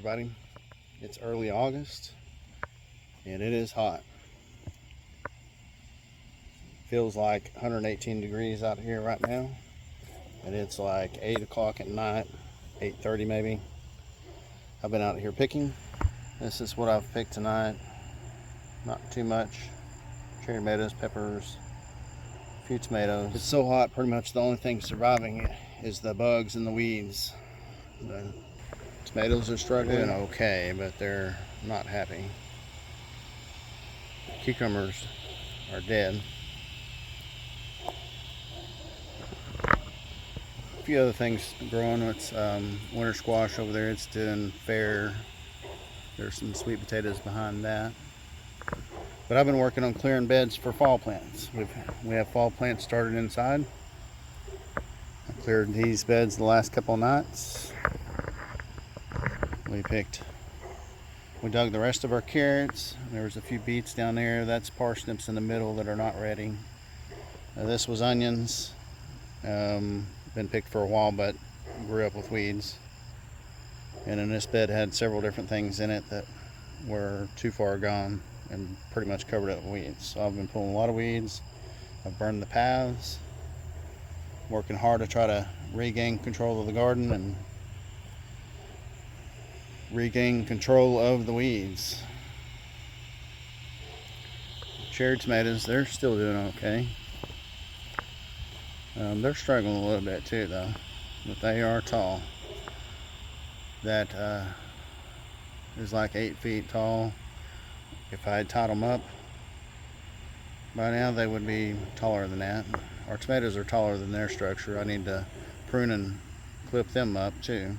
everybody. It's early August and it is hot. Feels like 118 degrees out here right now, and it's like 8 o'clock at night, 8:30 maybe. I've been out here picking. This is what I've picked tonight. Not too much. Cherry tomatoes, peppers, a few tomatoes. It's so hot, pretty much the only thing surviving is the bugs and the weeds. The tomatoes are struggling okay, but they're not happy. Cucumbers are dead. A few other things growing. It's winter squash over there. It's doing fair. There's some sweet potatoes behind that. But I've been working on clearing beds for fall plants. We have fall plants started inside. I cleared these beds the last couple of nights. We dug the rest of our carrots. There was a few beets down there. That's parsnips in the middle that are not ready. This was onions. Been picked for a while, but grew up with weeds. And then this bed had several different things in it that were too far gone and pretty much covered up with weeds. So I've been pulling a lot of weeds. I've burned the paths. Working hard to try to regain control of the garden and regain control of the weeds. Cherry tomatoes, they're still doing okay. They're struggling a little bit too though, but they are tall. That is like 8 feet tall. If I had tied them up by now, they would be taller than that. Our tomatoes are taller than their structure. I need to prune and clip them up too.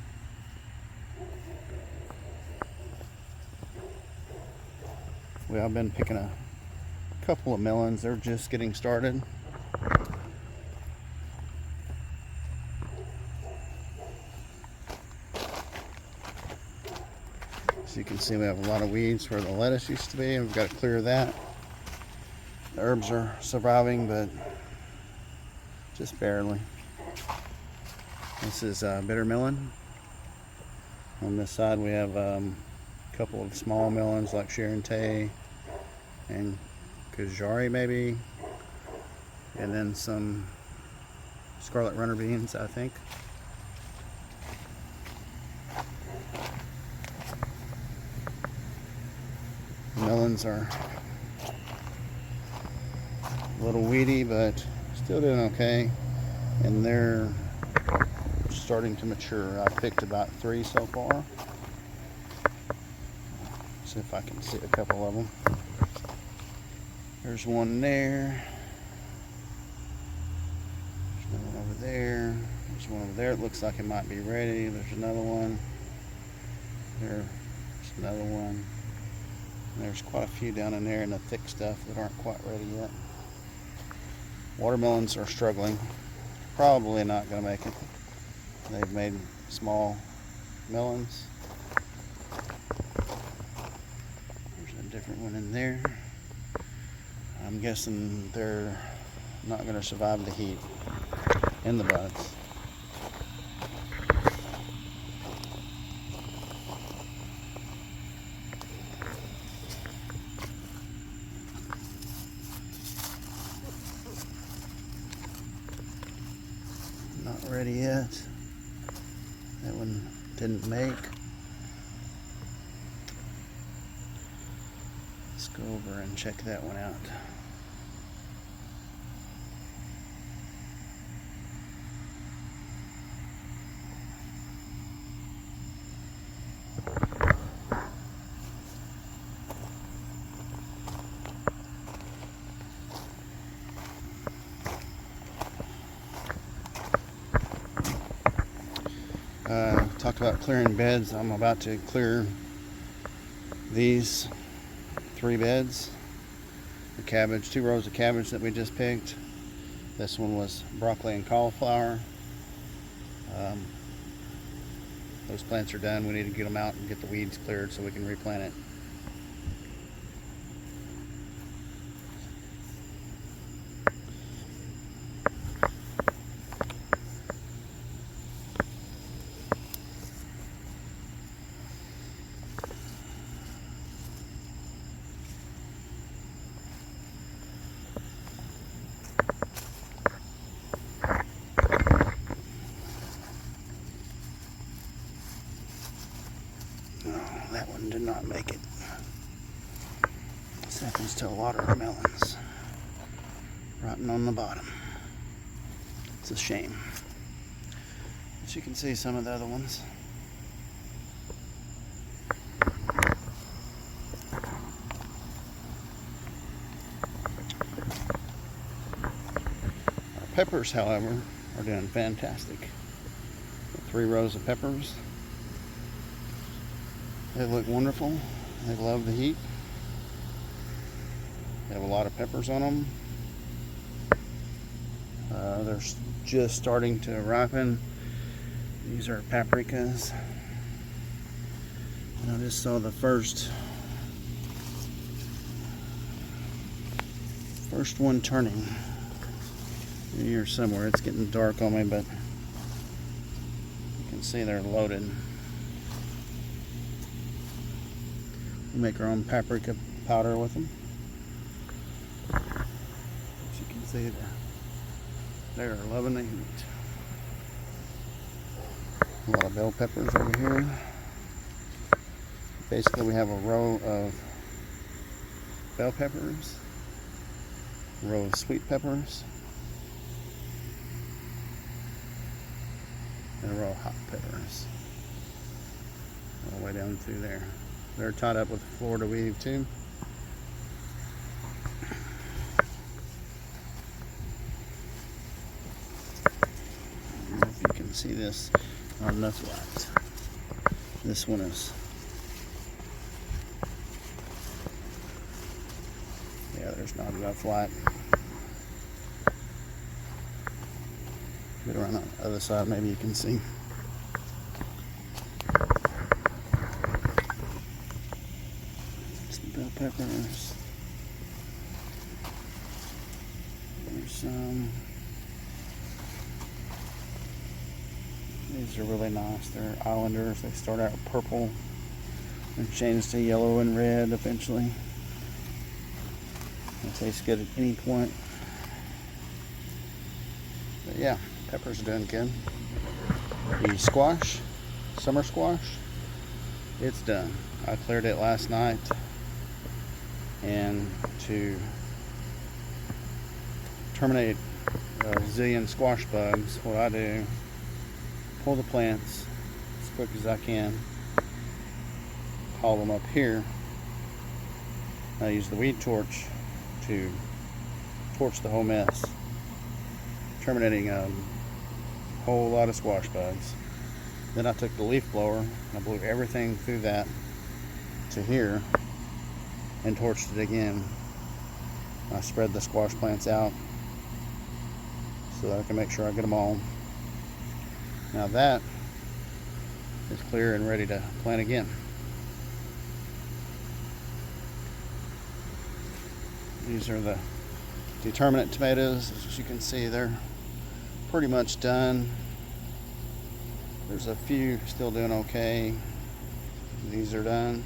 Well, I've been picking a couple of melons. They're just getting started. As you can see, we have a lot of weeds where the lettuce used to be, and we've got to clear that. The herbs are surviving, but just barely. This is bitter melon. On this side, we have a couple of small melons like Sharon-Tay and Kajari maybe, and then some scarlet runner beans, I think. Melons are a little weedy, but still doing okay, and they're starting to mature. I've picked about 3 so far. See if I can see a couple of them. There's one there. There's another one over there. There's one over there. It looks like it might be ready. There's another one. There's another one. There's quite a few down in there in the thick stuff that aren't quite ready yet. Watermelons are struggling. Probably not going to make it. They've made small melons. There's a different one in there. I'm guessing they're not going to survive the heat in the buds. Not ready yet. That one didn't make. Let's go over and check that one out. Talked about clearing beds. I'm about to clear these 3 beds. The cabbage, 2 rows of cabbage that we just picked. This one was broccoli and cauliflower. Those plants are done. We need to get them out and get the weeds cleared so we can replant it. That one did not make it. This happens to a lot of our melons. Rotten on the bottom. It's a shame. But you can see some of the other ones. Our peppers, however, are doing fantastic. 3 rows of peppers. They look wonderful. They love the heat. They have a lot of peppers on them. They're just starting to ripen. These are paprikas. And I just saw the first one turning. Here somewhere. It's getting dark on me, but you can see they're loaded. We make our own paprika powder with them. As you can see, they're loving the heat. A lot of bell peppers over here. Basically, we have a row of bell peppers, a row of sweet peppers, and a row of hot peppers. All the way down through there. They're tied up with Florida weave too. If you can see this, not enough light. This one is, yeah, there's not enough light. Get around on the other side, maybe you can see. Some bell peppers. There's some. These are really nice. They're islanders. They start out purple and change to yellow and red eventually. They taste good at any point. But yeah, peppers are doing good. The squash, summer squash, it's done. I cleared it last night, and to terminate a zillion squash bugs, what I do, pull the plants as quick as I can, haul them up here. I use the weed torch to torch the whole mess, terminating a whole lot of squash bugs. Then I took the leaf blower, I blew everything through that to here and torched it again. I spread the squash plants out so that I can make sure I get them all. Now that is clear and ready to plant again. These are the determinate tomatoes. As you can see, they're pretty much done. There's a few still doing okay. These are done.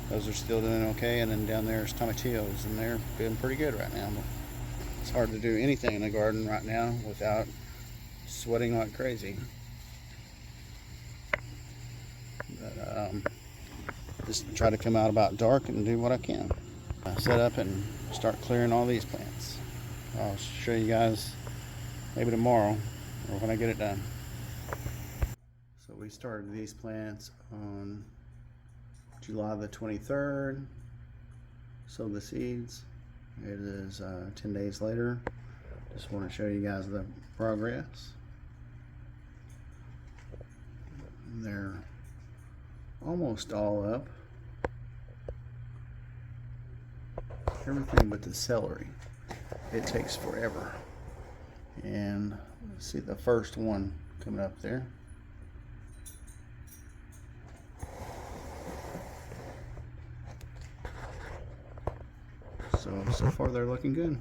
Those are still doing okay. And then down there is tomatillos, and they're doing pretty good right now. It's hard to do anything in the garden right now without sweating like crazy. But just try to come out about dark and do what I can. I set up and start clearing all these plants. I'll show you guys maybe tomorrow or when I get it done. So we started these plants on July the 23rd. Sowed the seeds. It is 10 days later. Just want to show you guys the progress. They're almost all up. Everything but the celery. It takes forever. And see the first one coming up there. So far they're looking good.